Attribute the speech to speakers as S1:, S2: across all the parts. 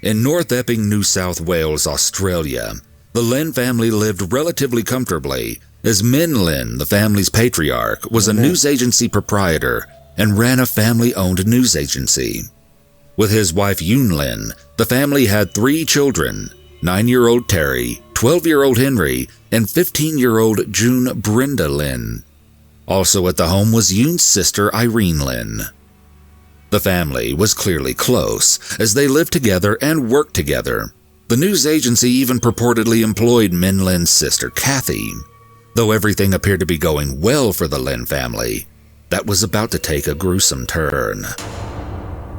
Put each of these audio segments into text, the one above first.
S1: In North Epping, New South Wales, Australia, the Lynn family lived relatively comfortably, as Min Lynn, the family's patriarch, was a news agency proprietor and ran a family-owned news agency. With his wife Yoon Lynn, the family had 3 children, 9-year-old Terry, 12-year-old Henry, and 15-year-old June Brenda Lynn. Also at the home was Yoon's sister Irene Lynn. The family was clearly close, as they lived together and worked together. The news agency even purportedly employed Min Lynn's sister Kathy. Though everything appeared to be going well for the Lynn family, that was about to take a gruesome turn.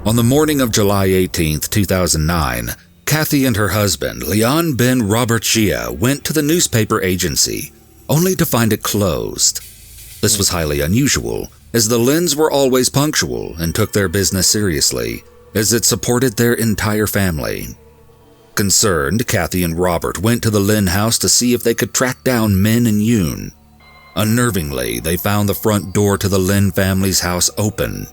S1: On the morning of July 18, 2009, Kathy and her husband, Leon Ben Robert Shia, went to the newspaper agency, only to find it closed. This was highly unusual, as the Lynns were always punctual and took their business seriously, as it supported their entire family. Concerned, Kathy and Robert went to the Lynn house to see if they could track down Min and Yoon. Unnervingly, they found the front door to the Lynn family's house open.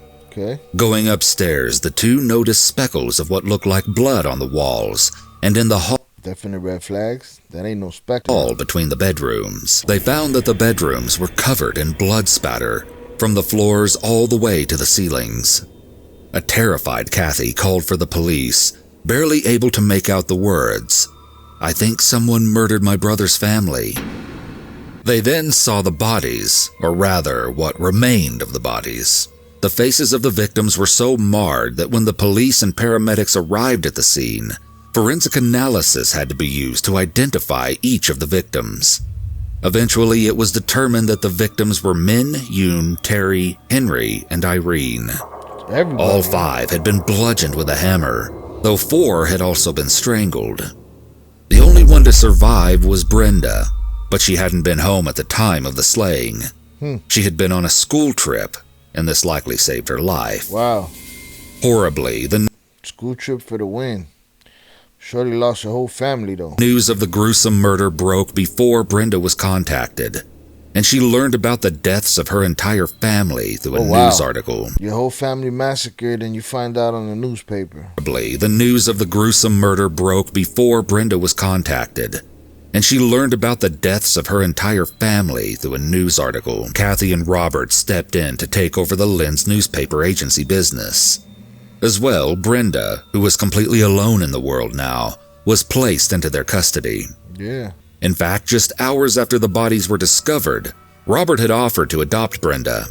S1: Going upstairs, the two noticed speckles of what looked like blood on the walls, and in the hall.
S2: Definite red flags. That ain't no speckle.
S1: All between the bedrooms. They found that the bedrooms were covered in blood spatter, from the floors all the way to the ceilings. A terrified Kathy called for the police, barely able to make out the words, "I think someone murdered my brother's family." They then saw the bodies, or rather, what remained of the bodies. The faces of the victims were so marred that when the police and paramedics arrived at the scene, forensic analysis had to be used to identify each of the victims. Eventually, it was determined that the victims were Min, Yoon, Terry, Henry, and Irene. All 5 had been bludgeoned with a hammer, though 4 had also been strangled. The only one to survive was Brenda, but she hadn't been home at the time of the slaying. She had been on a school trip, and this likely saved her life.
S2: Wow.
S1: Horribly, the
S2: school trip for the win. Shorty lost her whole family, though.
S1: News of the gruesome murder broke before Brenda was contacted, and she learned about the deaths of her entire family through a news article.
S2: Your whole family massacred, and you find out on the newspaper.
S1: The news of the gruesome murder broke before Brenda was contacted, and she learned about the deaths of her entire family through a news article. Kathy and Robert stepped in to take over the Lynn's newspaper agency business. As well, Brenda, who was completely alone in the world now, was placed into their custody. In fact, just hours after the bodies were discovered, Robert had offered to adopt Brenda.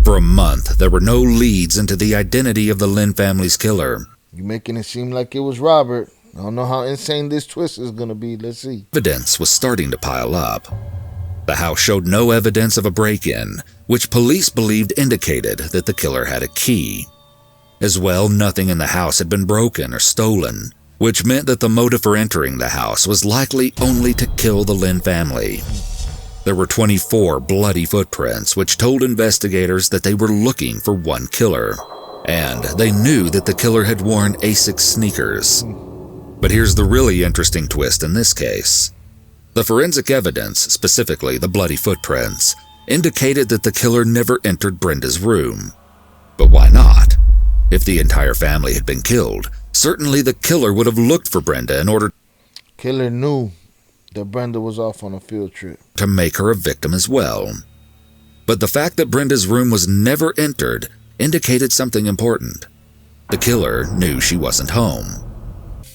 S1: For a month, there were no leads into the identity of the Lynn family's killer.
S2: You're making it seem like it was Robert. I don't know how insane this twist is going to be. Let's see.
S1: Evidence was starting to pile up. The house showed no evidence of a break-in, which police believed indicated that the killer had a key. As well, nothing in the house had been broken or stolen, which meant that the motive for entering the house was likely only to kill the Lynn family. There were 24 bloody footprints, which told investigators that they were looking for one killer, and they knew that the killer had worn Asics sneakers. But here's the really interesting twist in this case. The forensic evidence, specifically the bloody footprints, indicated that the killer never entered Brenda's room. But why not? If the entire family had been killed, certainly the killer would have looked for Brenda in order.
S2: Killer knew that Brenda was off on a field trip
S1: to make her a victim as well. But the fact that Brenda's room was never entered indicated something important. The killer knew she wasn't home.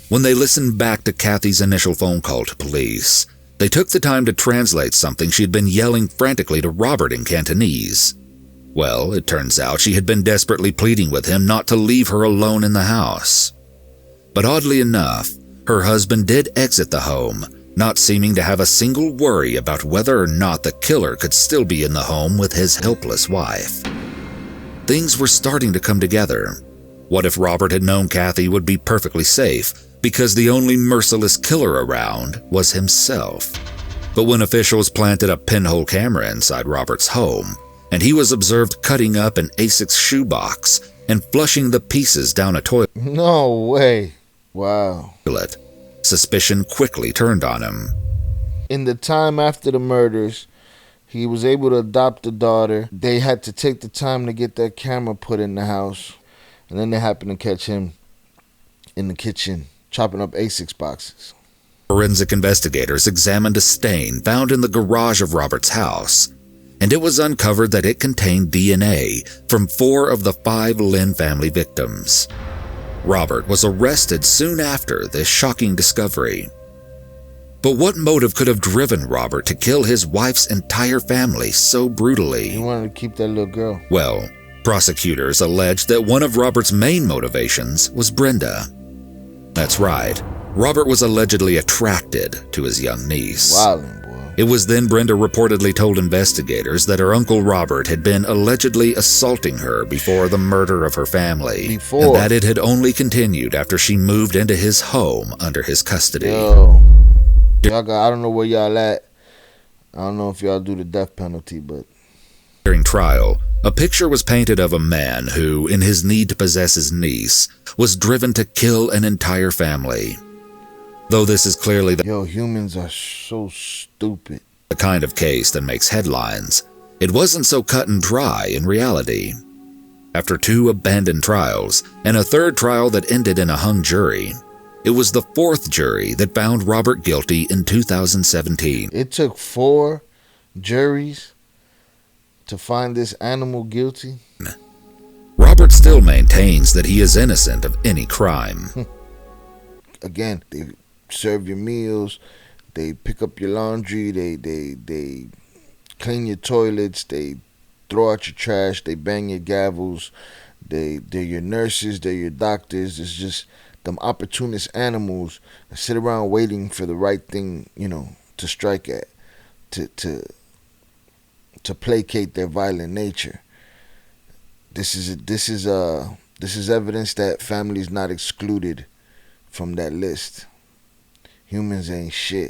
S1: When they listened back to Kathy's initial phone call to police, they took the time to translate something she had been yelling frantically to Robert in Cantonese. Well, it turns out she had been desperately pleading with him not to leave her alone in the house. But oddly enough, her husband did exit the home, not seeming to have a single worry about whether or not the killer could still be in the home with his helpless wife. Things were starting to come together. What if Robert had known Kathy would be perfectly safe because the only merciless killer around was himself? But when officials planted a pinhole camera inside Robert's home, and he was observed cutting up an Asics shoebox and flushing the pieces down a toilet.
S2: No way. Wow.
S1: Suspicion quickly turned on him.
S2: In the time after the murders, he was able to adopt the daughter. They had to take the time to get that camera put in the house, and then they happened to catch him in the kitchen chopping up Asics boxes.
S1: Forensic investigators examined a stain found in the garage of Robert's house, and it was uncovered that it contained DNA from 4 of the 5 Lynn family victims. Robert was arrested soon after this shocking discovery. But what motive could have driven Robert to kill his wife's entire family so brutally?
S2: He wanted to keep that little girl.
S1: Well, prosecutors alleged that one of Robert's main motivations was Brenda. That's right, Robert was allegedly attracted to his young niece.
S2: Wildin', boy.
S1: It was then Brenda reportedly told investigators that her uncle Robert had been allegedly assaulting her before the murder of her family, and that it had only continued after she moved into his home under his custody.
S2: Yo, I don't know where y'all at. I don't know if y'all do the death penalty, but
S1: during trial, a picture was painted of a man who, in his need to possess his niece, was driven to kill an entire family. Though this is clearly
S2: humans are so stupid.
S1: The kind of case that makes headlines, it wasn't so cut and dry in reality. After 2 abandoned trials and a 3rd trial that ended in a hung jury, it was the 4th jury that found Robert guilty in 2017.
S2: It took 4 juries to find this animal guilty.
S1: Robert still maintains that he is innocent of any crime.
S2: Again, they serve your meals, they pick up your laundry, they clean your toilets, they throw out your trash, they bang your gavels, they're your nurses, they're your doctors. It's just them opportunist animals that sit around waiting for the right thing, to strike at, to placate their violent nature. This is evidence that family is not excluded from that list. Humans ain't shit.